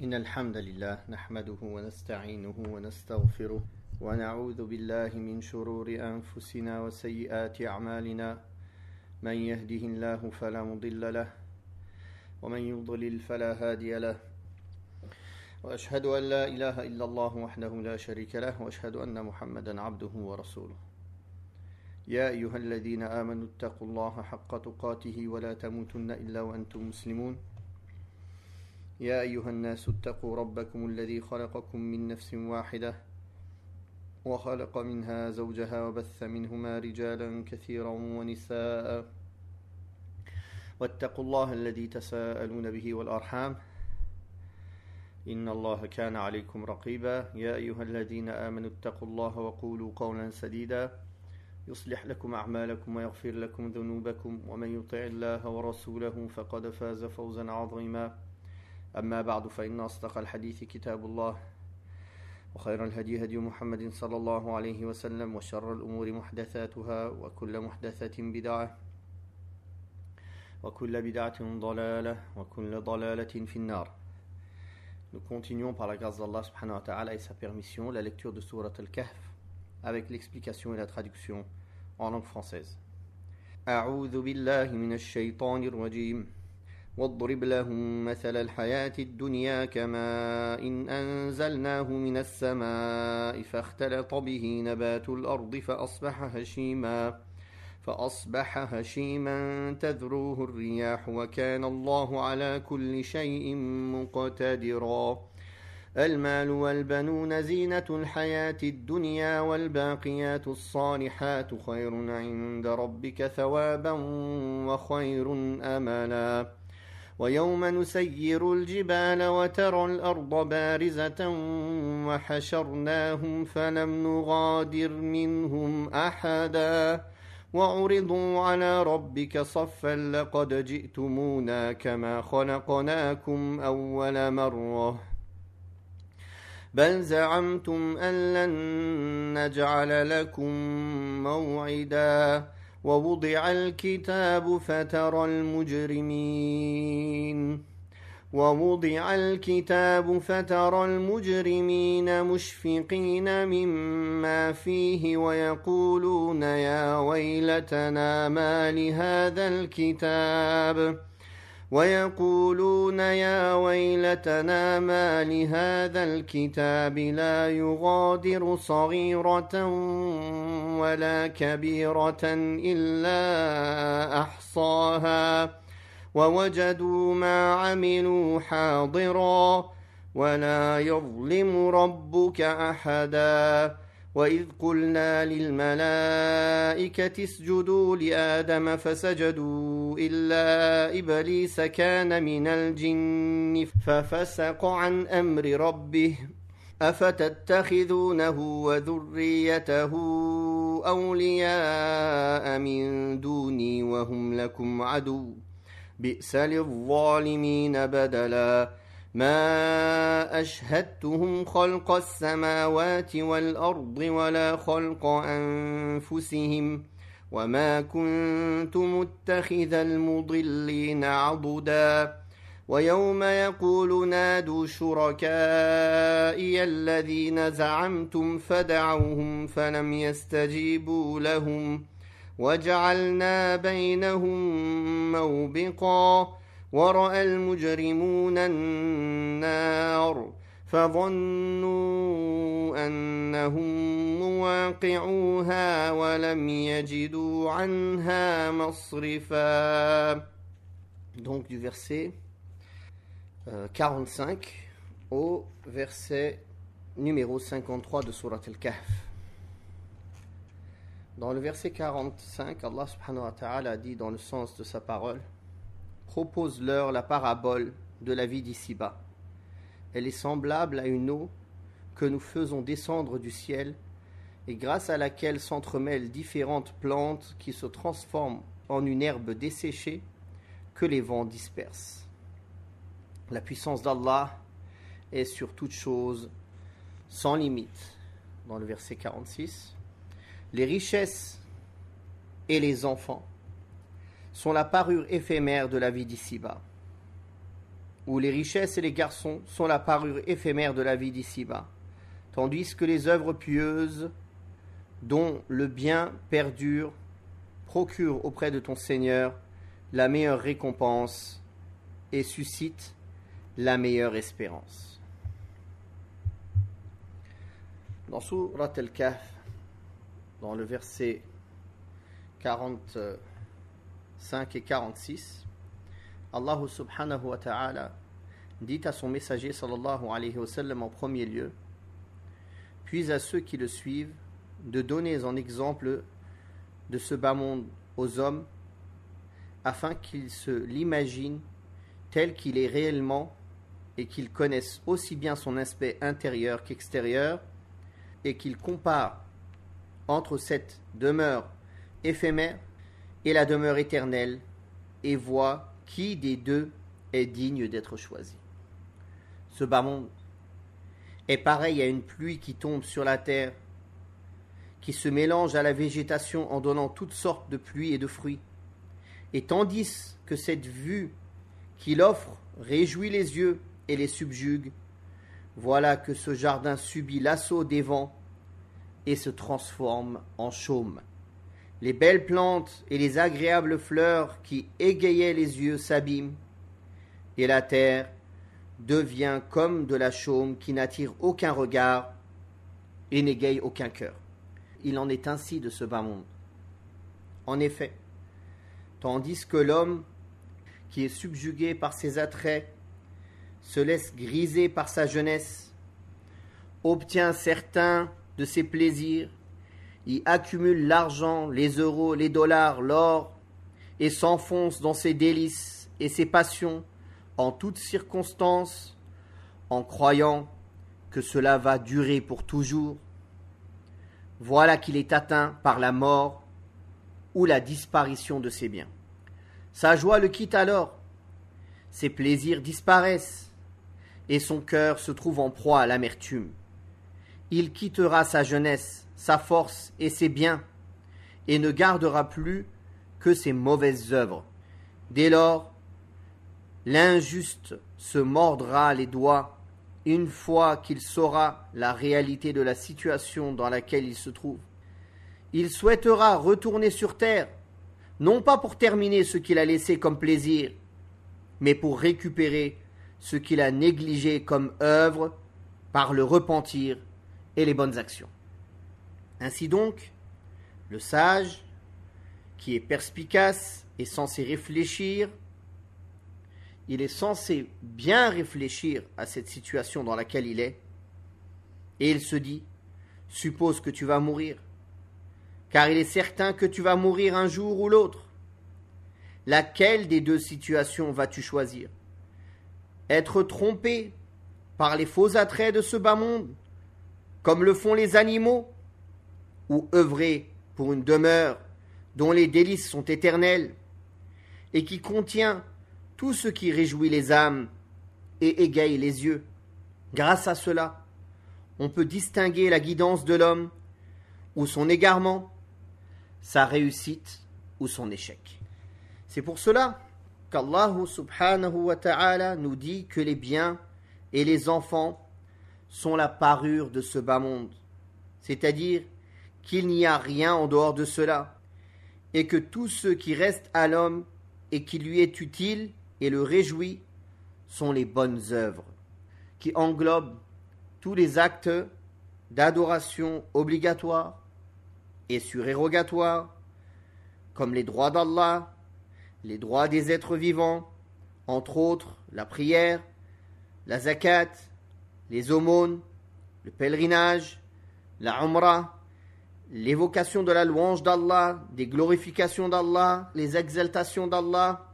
إن الحمد لله نحمده ونستعينه ونستغفره ونعوذ بالله من شرور أنفسنا وسيئات أعمالنا من يهده الله فلا مضل له ومن يضلل فلا هادي له وأشهد أن لا إله إلا الله وحده لا شريك له وأشهد أن محمدا عبده ورسوله يا أيها الذين آمنوا اتقوا الله حق تقاته ولا تموتن إلا وأنتم مسلمون يا أيها الناس اتقوا ربكم الذي خلقكم من نفس واحدة وخلق منها زوجها وبث منهما رجالا كثيرا ونساء واتقوا الله الذي تساءلون به والأرحام إن الله كان عليكم رقيبا يا أيها الذين آمنوا اتقوا الله وقولوا قولا سديدا يصلح لكم أعمالكم ويغفر لكم ذنوبكم ومن يطع الله ورسوله فقد فاز فوزا عظيما أما بعد فإن أصدق الحديث كتاب الله وخير الهدي هدي محمد صلى الله عليه وسلم وشر الأمور محدثاتها وكل محدثة بدعة وكل بدعة ضلالة وكل ضلالة في النار. Nous continuons par la grâce d'Allah subhanahu wa ta'ala et sa permission la lecture de Surat al-Kahf avec l'explication et la traduction en langue française. أعوذ بالله من الشيطان الرجيم واضرب لهم مثل الحياة الدنيا كماء إن أنزلناه من السماء فاختلط به نبات الأرض فأصبح هشيما تذروه الرياح وكان الله على كل شيء مقتدرا المال والبنون زينة الحياة الدنيا والباقيات الصالحات خير عند ربك ثوابا وخير أملا ويوم نسير الجبال وترى الأرض بارزة وحشرناهم فلم نغادر منهم أحدا وعرضوا على ربك صفا لقد جئتمونا كما خلقناكم أول مرة بل زعمتم أن لن نجعل لكم موعدا ووضع الكتاب فترى المجرمين مشفقين مما فيه ويقولون يا ويلتنا ما لهذا الكتاب لا يغادر صغيرة ولا كبيرة إلا أحصاها ووجدوا ما عملوا حاضرا ولا يظلم ربك أحدا وإذ قلنا للملائكة اسجدوا لآدم فسجدوا إلا إبليس كان من الجن ففسق عن أمر ربه أفتتخذونه وذريته أولياء من دوني وهم لكم عدو بئس للظالمين بدلا ما أشهدتهم خلق السماوات والأرض ولا خلق أنفسهم وما كنت متخذ المضلين عضدا ويوم يقول نادوا شركائي الذين زعمتم فدعوهم فلم يستجيبوا لهم وجعلنا بينهم موبقا ورأى المجرمون النار فظنوا أنهم مواقعوها ولم يجدوا عنها مصرفا. Donc du verset 45 au verset numéro 53 de Surat al-Kahf. Dans le verset 45, Allah subhanahu wa ta'ala dit dans le sens de sa parole: propose-leur la parabole de la vie d'ici-bas. Elle est semblable à une eau que nous faisons descendre du ciel et grâce à laquelle s'entremêlent différentes plantes qui se transforment en une herbe desséchée que les vents dispersent. La puissance d'Allah est sur toute chose sans limite. Dans le verset 46, les richesses et les enfants sont la parure éphémère de la vie d'ici-bas. où les richesses et les garçons sont la parure éphémère de la vie d'ici-bas, tandis que les œuvres pieuses, dont le bien perdure, procurent auprès de ton Seigneur la meilleure récompense et suscitent la meilleure espérance. Dans Surat Al-Kahf, dans le verset 45 et 46, Allah subhanahu wa ta'ala dit à son messager sallallahu alayhi wa sallam en premier lieu, puis à ceux qui le suivent, de donner en exemple de ce bas monde aux hommes, afin qu'ils se l'imaginent tel qu'il est réellement et qu'ils connaissent aussi bien son aspect intérieur qu'extérieur, et qu'ils comparent entre cette demeure éphémère et la demeure éternelle, et voient qui des deux est digne d'être choisi. Ce bas monde est pareil à une pluie qui tombe sur la terre, qui se mélange à la végétation en donnant toutes sortes de pluies et de fruits. Et tandis que cette vue qu'il offre réjouit les yeux et les subjugue, voilà que ce jardin subit l'assaut des vents et se transforme en chaume. Les belles plantes et les agréables fleurs qui égayaient les yeux s'abîment, et la terre devient comme de la chaume qui n'attire aucun regard et n'égaye aucun cœur. Il en est ainsi de ce bas monde. En effet, tandis que l'homme, qui est subjugué par ses attraits, se laisse griser par sa jeunesse, obtient certains de ses plaisirs, y accumule l'argent, les euros, les dollars, l'or, et s'enfonce dans ses délices et ses passions en toutes circonstances, en croyant que cela va durer pour toujours. Voilà qu'il est atteint par la mort ou la disparition de ses biens. Sa joie le quitte alors, ses plaisirs disparaissent, et son cœur se trouve en proie à l'amertume. Il quittera sa jeunesse, sa force et ses biens, et ne gardera plus que ses mauvaises œuvres. Dès lors, l'injuste se mordra les doigts une fois qu'il saura la réalité de la situation dans laquelle il se trouve. Il souhaitera retourner sur terre, non pas pour terminer ce qu'il a laissé comme plaisir, mais pour récupérer ce qu'il a négligé comme œuvre par le repentir et les bonnes actions. Ainsi donc, le sage, qui est perspicace, est censé réfléchir. Il est censé bien réfléchir à cette situation dans laquelle il est, et il se dit, suppose que tu vas mourir, car il est certain que tu vas mourir un jour ou l'autre. Laquelle des deux situations vas-tu choisir? Être trompé par les faux attraits de ce bas monde, comme le font les animaux, ou œuvrer pour une demeure dont les délices sont éternelles, et qui contient tout ce qui réjouit les âmes et égaye les yeux. Grâce à cela, on peut distinguer la guidance de l'homme ou son égarement, sa réussite ou son échec. C'est pour cela qu'Allah subhanahu wa ta'ala nous dit que les biens et les enfants sont la parure de ce bas monde, c'est-à-dire qu'il n'y a rien en dehors de cela, et que tout ce qui reste à l'homme et qui lui est utile et le réjouit sont les bonnes œuvres, qui englobent tous les actes d'adoration obligatoires et surérogatoires, comme les droits d'Allah, les droits des êtres vivants, entre autres la prière, la zakat, les aumônes, le pèlerinage, la umrah, l'évocation de la louange d'Allah, des glorifications d'Allah, les exaltations d'Allah,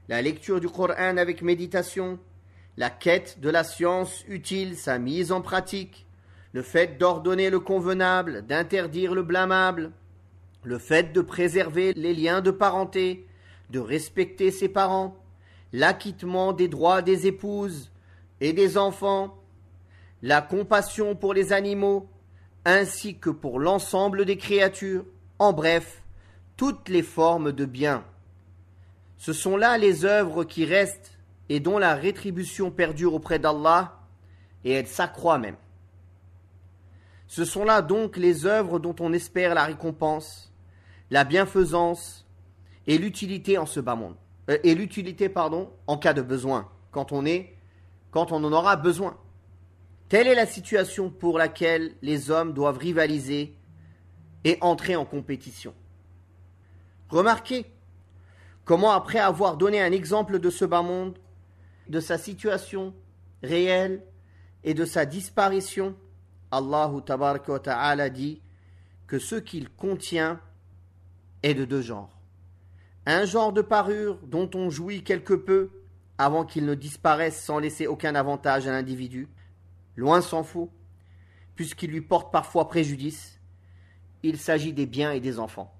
la lecture du Coran avec méditation, la quête de la science utile, sa mise en pratique, le fait d'ordonner le convenable, d'interdire le blâmable, le fait de préserver les liens de parenté, de respecter ses parents, l'acquittement des droits des épouses et des enfants, la compassion pour les animaux, ainsi que pour l'ensemble des créatures, en bref, toutes les formes de bien. Ce sont là les œuvres qui restent et dont la rétribution perdure auprès d'Allah et elle s'accroît même. Ce sont là donc les œuvres dont on espère la récompense, la bienfaisance et l'utilité en ce bas monde. En cas de besoin, quand on en aura besoin. Telle est la situation pour laquelle les hommes doivent rivaliser et entrer en compétition. Remarquez comment, après avoir donné un exemple de ce bas monde, de sa situation réelle et de sa disparition, Allah tabaraka wa ta'ala dit que ce qu'il contient est de deux genres. Un genre de parure dont on jouit quelque peu avant qu'il ne disparaisse sans laisser aucun avantage à l'individu, loin s'en faut, puisqu'il lui porte parfois préjudice. Il s'agit des biens et des enfants.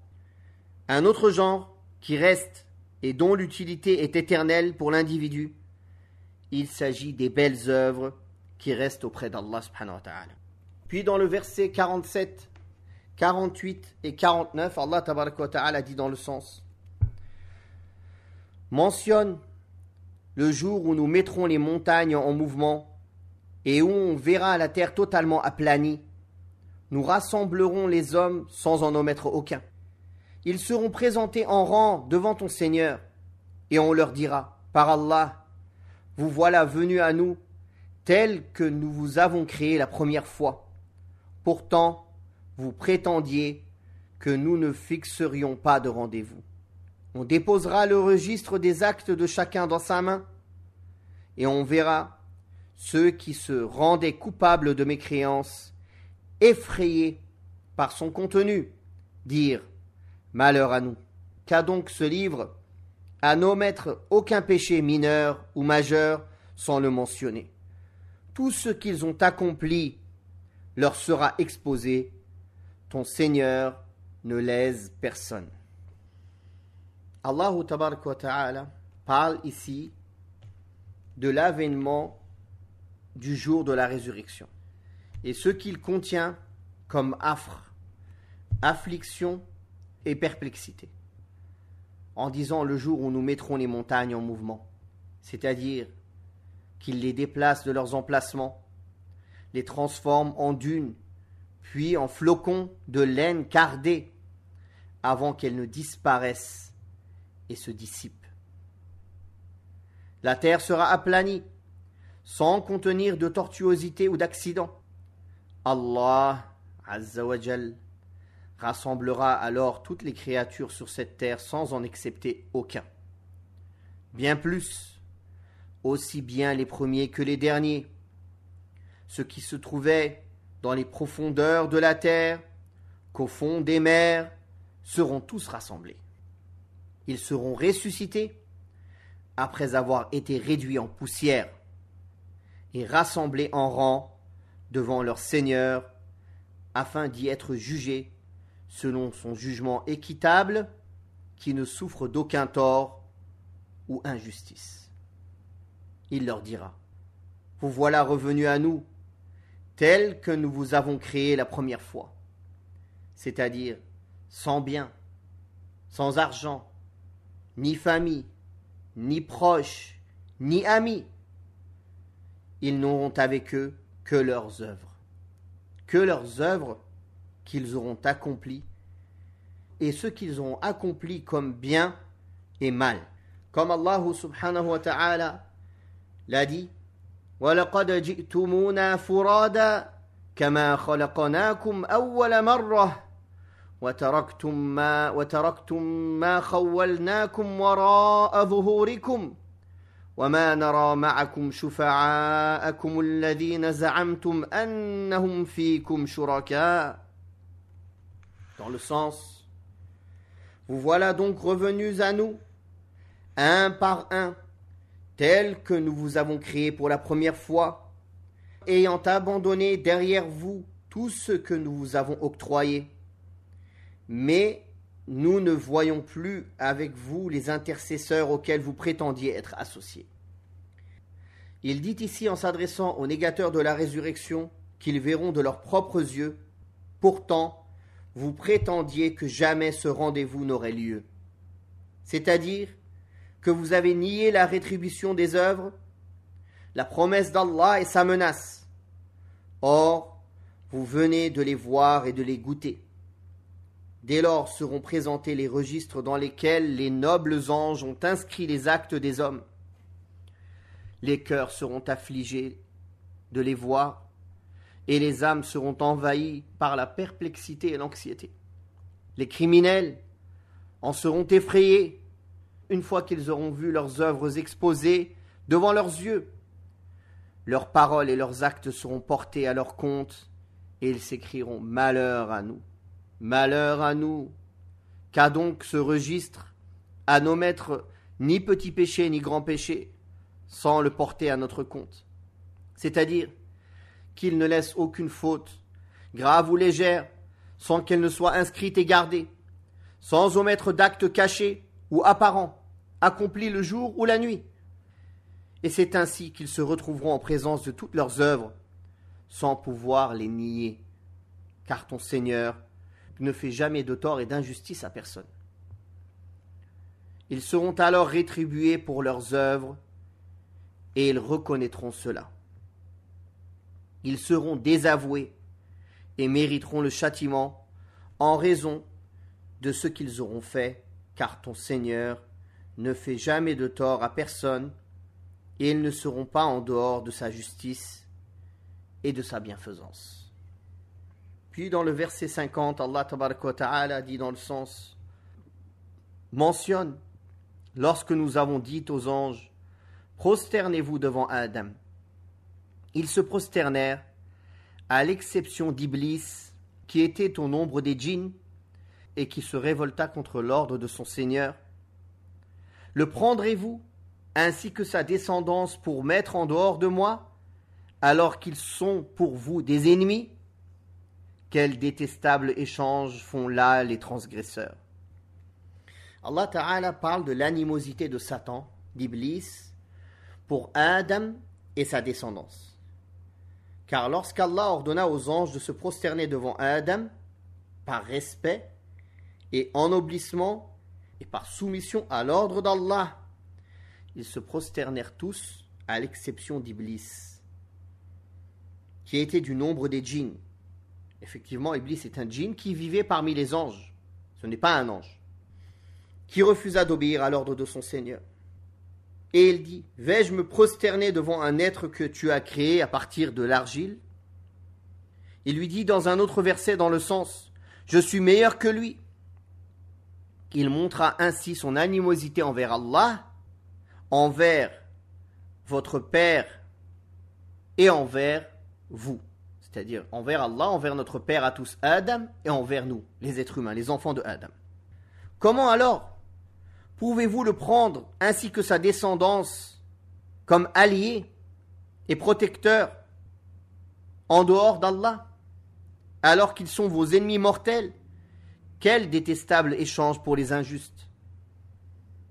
Un autre genre qui reste et dont l'utilité est éternelle pour l'individu, il s'agit des belles œuvres qui restent auprès d'Allah subhanahu wa ta'ala. Puis dans le verset 47, 48 et 49, Allah tabaraka wa ta'ala dit dans le sens: mentionne le jour où nous mettrons les montagnes en mouvement et où on verra la terre totalement aplanie. Nous rassemblerons les hommes sans en omettre aucun. Ils seront présentés en rang devant ton Seigneur et on leur dira: par Allah, vous voilà venus à nous tels que nous vous avons créés la première fois. Pourtant, vous prétendiez que nous ne fixerions pas de rendez-vous. On déposera le registre des actes de chacun dans sa main et on verra ceux qui se rendaient coupables de mécréance, effrayés par son contenu, dire: malheur à nous. Qu'a donc ce livre à n'omettre aucun péché mineur ou majeur sans le mentionner. Tout ce qu'ils ont accompli leur sera exposé. Ton Seigneur ne lèse personne. Allah tabaraka wa ta'ala parle ici de l'avènement du jour de la résurrection et ce qu'il contient comme affre, affliction et perplexité, en disant le jour où nous mettrons les montagnes en mouvement, c'est-à-dire qu'il les déplace de leurs emplacements, les transforme en dunes, puis en flocons de laine cardée, avant qu'elles ne disparaissent et se dissipent. La terre sera aplanie, sans contenir de tortuosité ou d'accident. Allah Azza wa Jal rassemblera alors toutes les créatures sur cette terre sans en excepter aucun. Bien plus, aussi bien les premiers que les derniers, ceux qui se trouvaient dans les profondeurs de la terre qu'au fond des mers, seront tous rassemblés. Ils seront ressuscités après avoir été réduits en poussière et rassemblés en rang devant leur Seigneur afin d'y être jugés selon son jugement équitable qui ne souffre d'aucun tort ou injustice. Il leur dira: vous voilà revenus à nous tels que nous vous avons créés la première fois, c'est-à-dire sans bien, sans argent, ni famille, ni proches, ni amis. Ils n'auront avec eux que leurs œuvres qu'ils auront accomplies et ce qu'ils auront accompli comme bien et mal. Comme Allah subhanahu wa ta'ala l'a dit: وَلَقَدْ جِئْتُمُونَا فُرَادًا كَمَا خَلَقْنَاكُمْ أَوَّلَ مَرَّةٍ وتركتم ما خولناكم وراء ظهوركم وما نرى معكم شفعاءكم الذين زعمتم أنهم فيكم شركاء. Dans le sens: vous voilà donc revenus à nous, un par un, tels que nous vous avons créés pour la première fois, ayant abandonné derrière vous tout ce que nous vous avons octroyé. Mais nous ne voyons plus avec vous les intercesseurs auxquels vous prétendiez être associés. Il dit ici, en s'adressant aux négateurs de la résurrection, qu'ils verront de leurs propres yeux. Pourtant, vous prétendiez que jamais ce rendez-vous n'aurait lieu. C'est-à-dire que vous avez nié la rétribution des œuvres, la promesse d'Allah et sa menace. Or, vous venez de les voir et de les goûter. Dès lors seront présentés les registres dans lesquels les nobles anges ont inscrit les actes des hommes. Les cœurs seront affligés de les voir et les âmes seront envahies par la perplexité et l'anxiété. Les criminels en seront effrayés une fois qu'ils auront vu leurs œuvres exposées devant leurs yeux. Leurs paroles et leurs actes seront portés à leur compte et ils s'écrieront « Malheur à nous ! Malheur à nous ! Qu'a donc ce registre à nos maîtres ni petit péché ni grand péché sans le porter à notre compte. C'est-à-dire qu'il ne laisse aucune faute, grave ou légère, sans qu'elle ne soit inscrite et gardée, sans omettre d'actes cachés ou apparents, accomplis le jour ou la nuit. Et c'est ainsi qu'ils se retrouveront en présence de toutes leurs œuvres, sans pouvoir les nier, car ton Seigneur ne fait jamais de tort et d'injustice à personne. Ils seront alors rétribués pour leurs œuvres, et ils reconnaîtront cela. Ils seront désavoués et mériteront le châtiment en raison de ce qu'ils auront fait, car ton Seigneur ne fait jamais de tort à personne et ils ne seront pas en dehors de sa justice et de sa bienfaisance. Puis dans le verset 50, Allah tabaraka wa ta'ala dit dans le sens, mentionne lorsque nous avons dit aux anges, prosternez-vous devant Adam. Ils se prosternèrent, à l'exception d'Iblis, qui était au nombre des djinns et qui se révolta contre l'ordre de son Seigneur. Le prendrez-vous, ainsi que sa descendance, pour mettre en dehors de moi, alors qu'ils sont pour vous des ennemis? Quel détestable échange font là les transgresseurs. Allah Ta'ala parle de l'animosité de Satan, d'Iblis, pour Adam et sa descendance. Car lorsqu'Allah ordonna aux anges de se prosterner devant Adam, par respect et ennoblissement et par soumission à l'ordre d'Allah, ils se prosternèrent tous à l'exception d'Iblis, qui était du nombre des djinns. Effectivement, Iblis est un djinn qui vivait parmi les anges. Ce n'est pas un ange. Qui refusa d'obéir à l'ordre de son Seigneur. Et il dit, vais-je me prosterner devant un être que tu as créé à partir de l'argile? Il lui dit dans un autre verset dans le sens, je suis meilleur que lui. Il montra ainsi son animosité envers Allah, envers votre père et envers vous. C'est-à-dire envers Allah, envers notre père à tous Adam et envers nous, les êtres humains, les enfants de Adam. Comment alors pouvez-vous le prendre ainsi que sa descendance comme alliés et protecteurs en dehors d'Allah, alors qu'ils sont vos ennemis mortels? Quel détestable échange pour les injustes!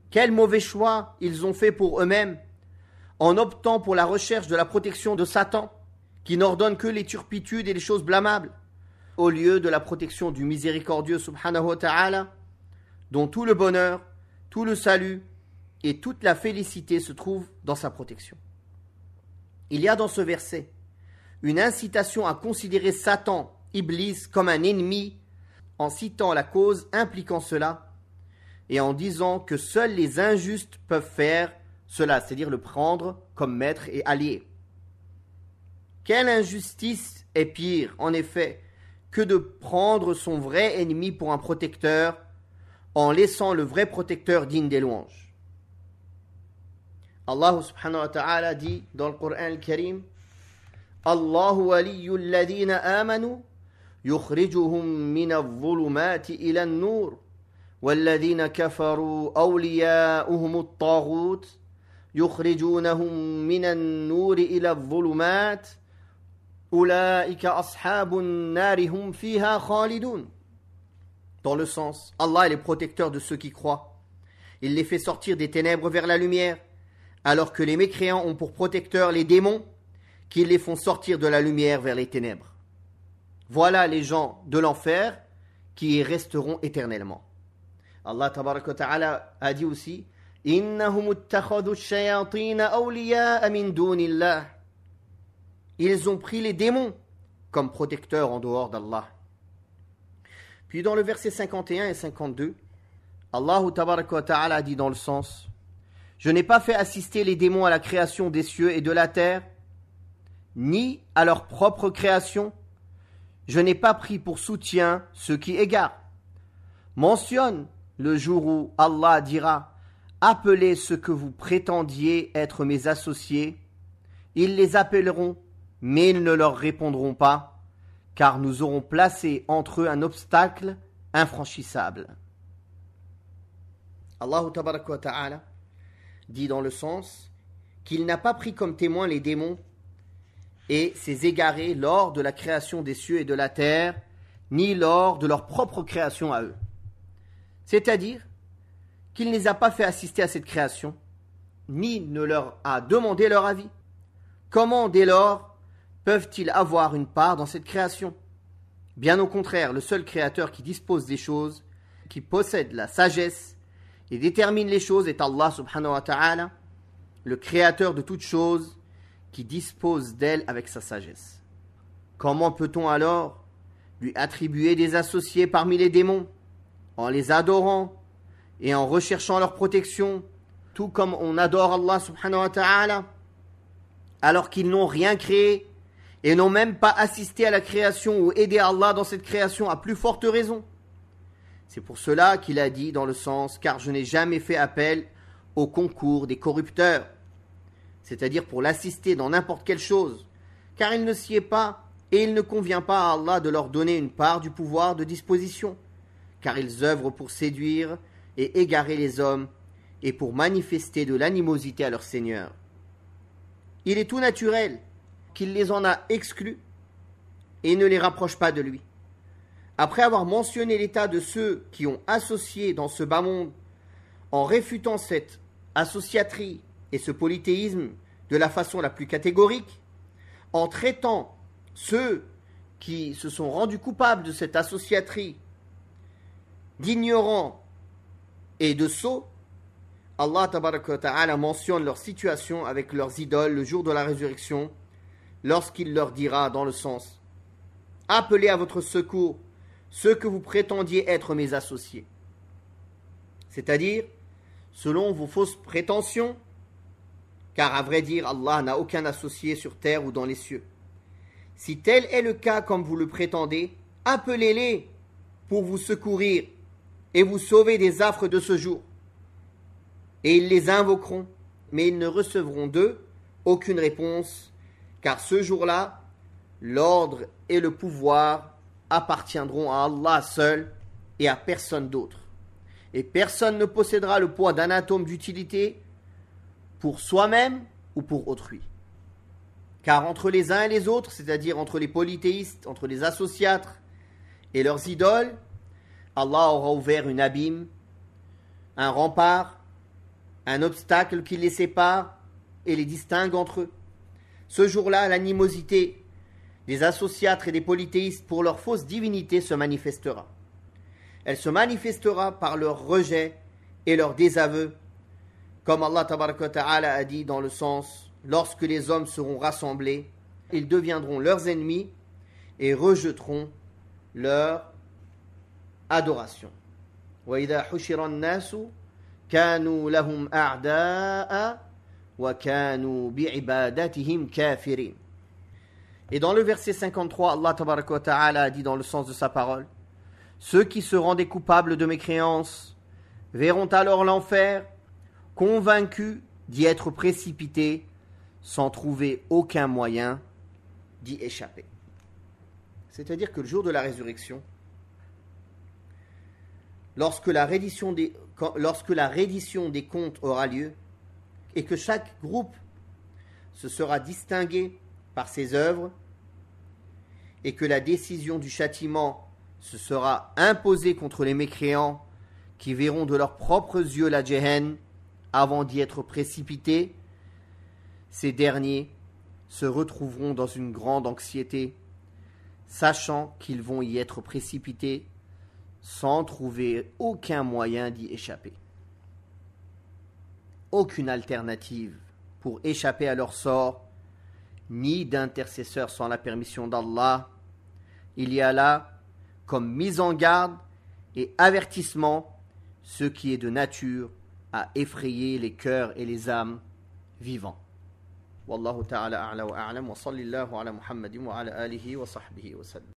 Quel mauvais choix ils ont fait pour eux-mêmes en optant pour la recherche de la protection de Satan, qui n'ordonne que les turpitudes et les choses blâmables, au lieu de la protection du miséricordieux subhanahu wa ta'ala, dont tout le bonheur, tout le salut et toute la félicité se trouvent dans sa protection. Il y a dans ce verset une incitation à considérer Satan, Iblis, comme un ennemi, en citant la cause impliquant cela, et en disant que seuls les injustes peuvent faire cela, c'est-à-dire le prendre comme maître et allié. Quelle injustice est pire, en effet, que de prendre son vrai ennemi pour un protecteur, en laissant le vrai protecteur digne des louanges. Allah subhanahu wa ta'ala dit dans le Coran al-Karim, Allahu waliyyu alladhina amanu yukhrijuhum min adh-dhulumati ila an-nur walladhina kafaru awliya'uhum at-taghut yukhrijunahum min an-nur ila adh-dhulumat ulaika ashabun nari hum fiha khalidun. Dans le sens, Allah est le protecteur de ceux qui croient. Il les fait sortir des ténèbres vers la lumière, alors que les mécréants ont pour protecteurs les démons, qui les font sortir de la lumière vers les ténèbres. Voilà les gens de l'enfer qui y resteront éternellement. Allah tabaraka wa ta'ala a dit aussi, إنهم اتخذوا الشياطين أولياء من دون الله. Ils ont pris les démons comme protecteurs en dehors d'Allah. Puis dans le verset 51 et 52, Allah tabaraka wa ta'ala dit dans le sens: Je n'ai pas fait assister les démons à la création des cieux et de la terre, ni à leur propre création. Je n'ai pas pris pour soutien ceux qui égarent. Mentionne le jour où Allah dira: Appelez ceux que vous prétendiez être mes associés. Ils les appelleront, mais ils ne leur répondront pas, car nous aurons placé entre eux un obstacle infranchissable. Allah tabaraka wa ta'ala dit dans le sens qu'il n'a pas pris comme témoins les démons et ses égarés lors de la création des cieux et de la terre, ni lors de leur propre création à eux. C'est-à-dire qu'il ne les a pas fait assister à cette création, ni ne leur a demandé leur avis. Comment, dès lors, peuvent-ils avoir une part dans cette création? Bien au contraire, le seul créateur qui dispose des choses, qui possède la sagesse et détermine les choses est Allah subhanahu wa ta'ala, le créateur de toutes choses, qui dispose d'elles avec sa sagesse. Comment peut-on alors lui attribuer des associés parmi les démons, en les adorant et en recherchant leur protection, tout comme on adore Allah subhanahu wa ta'ala, alors qu'ils n'ont rien créé et n'ont même pas assisté à la création ou aidé Allah dans cette création, à plus forte raison. C'est pour cela qu'il a dit dans le sens: car je n'ai jamais fait appel au concours des corrupteurs, c'est-à-dire pour l'assister dans n'importe quelle chose, car il ne s'y est pas et il ne convient pas à Allah de leur donner une part du pouvoir de disposition, car ils œuvrent pour séduire et égarer les hommes et pour manifester de l'animosité à leur Seigneur. Il est tout naturel qu'il les en a exclus et ne les rapproche pas de lui. Après avoir mentionné l'état de ceux qui ont associé dans ce bas monde, en réfutant cette associaterie et ce polythéisme de la façon la plus catégorique, en traitant ceux qui se sont rendus coupables de cette associaterie d'ignorants et de sots, Allah tabaraka wa ta'ala mentionne leur situation avec leurs idoles le jour de la résurrection, lorsqu'il leur dira dans le sens: Appelez à votre secours ceux que vous prétendiez être mes associés. C'est-à-dire, selon vos fausses prétentions, car à vrai dire, Allah n'a aucun associé sur terre ou dans les cieux. Si tel est le cas comme vous le prétendez, appelez-les pour vous secourir et vous sauver des affres de ce jour. Et ils les invoqueront, mais ils ne recevront d'eux aucune réponse, car ce jour-là, l'ordre et le pouvoir appartiendront à Allah seul et à personne d'autre. Et personne ne possédera le poids d'un atome d'utilité pour soi-même ou pour autrui. Car entre les uns et les autres, c'est-à-dire entre les polythéistes, entre les associatres et leurs idoles, Allah aura ouvert une abîme, un rempart, un obstacle qui les sépare et les distingue entre eux. Ce jour-là, l'animosité des associatres et des polythéistes pour leur fausse divinité se manifestera. Elle se manifestera par leur rejet et leur désaveu, comme Allah tabaraka wa ta'ala a dit dans le sens: lorsque les hommes seront rassemblés, ils deviendront leurs ennemis et rejetteront leur adoration. وَإِذَا حُشِرَ النَّاسُ كَانُوا لَهُمْ أَعْدَاءً وَكَانُوا بِعِبَادَتِهِمْ كَافِرِينَ. Et dans le verset 53, Allah tabaraka wa ta'ala a dit dans le sens de sa parole: ceux qui se rendaient coupables de mécréance verront alors l'enfer, convaincus d'y être précipités, sans trouver aucun moyen d'y échapper. C'est-à-dire que le jour de la résurrection, lorsque la reddition des comptes aura lieu, et que chaque groupe se sera distingué par ses œuvres, et que la décision du châtiment se sera imposée contre les mécréants qui verront de leurs propres yeux la Jahannam avant d'y être précipités, ces derniers se retrouveront dans une grande anxiété, sachant qu'ils vont y être précipités sans trouver aucun moyen d'y échapper. aucune alternative pour échapper à leur sort, ni d'intercesseur sans la permission d'Allah. Il y a là comme mise en garde et avertissement ce qui est de nature à effrayer les cœurs et les âmes vivants. Wallahu ta'ala a'la wa a'lam wa sallallahu ala Muhammadin wa ala alihi wa sahbihi wa sallam.